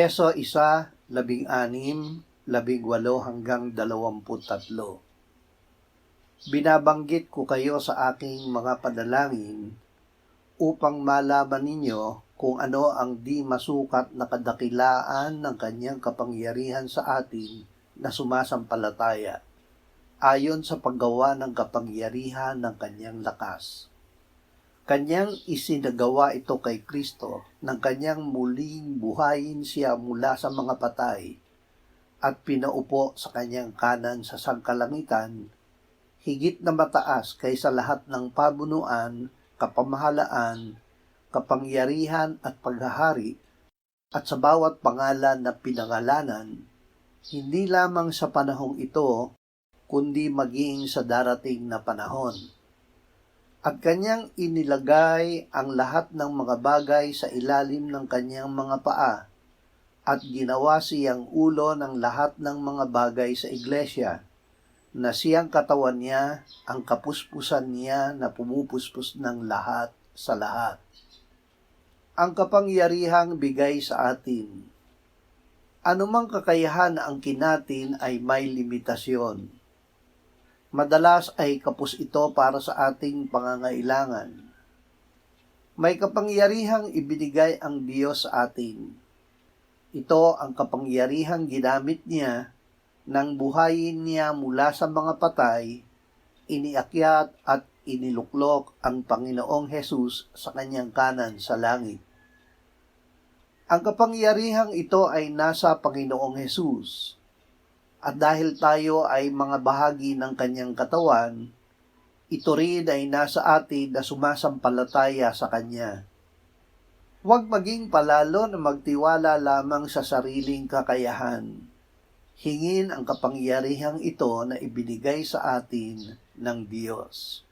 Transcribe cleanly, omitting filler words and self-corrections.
Efeso 1:16-18-23. Binabanggit ko kayo sa aking mga panalangin upang malaman ninyo kung ano ang di masukat na kadakilaan ng kanyang kapangyarihan sa atin na sumasampalataya, ayon sa paggawa ng kapangyarihan ng kanyang lakas. Kanyang isinagawa ito kay Kristo nang kanyang muling buhayin siya mula sa mga patay at pinaupo sa kanyang kanan sa sangkalangitan, higit na mataas kaysa lahat ng pabunuan, kapamahalaan, kapangyarihan at paghahari, at sa bawat pangalan na pinangalanan, hindi lamang sa panahong ito, kundi maging sa darating na panahon. At kanyang inilagay ang lahat ng mga bagay sa ilalim ng kanyang mga paa, at ginawa siyang ulo ng lahat ng mga bagay sa iglesia, na siyang katawan niya, ang kapuspusan niya na pumupuspos ng lahat sa lahat. Ang kapangyarihang bigay sa atin. Anumang kakayahan na angkin natin ay may limitasyon. Madalas ay kapos ito para sa ating pangangailangan. May kapangyarihang ibinigay ang Diyos sa atin. Ito ang kapangyarihang ginamit niya nang buhayin niya mula sa mga patay, iniakyat at iniluklok ang Panginoong Hesus sa kanyang kanan sa langit. Ang kapangyarihang ito ay nasa Panginoong Hesus, at dahil tayo ay mga bahagi ng kanyang katawan, ito rin ay nasa atin na sumasampalataya sa kanya. Huwag maging palalo na magtiwala lamang sa sariling kakayahan. Hingin ang kapangyarihang ito na ibinigay sa atin ng Diyos.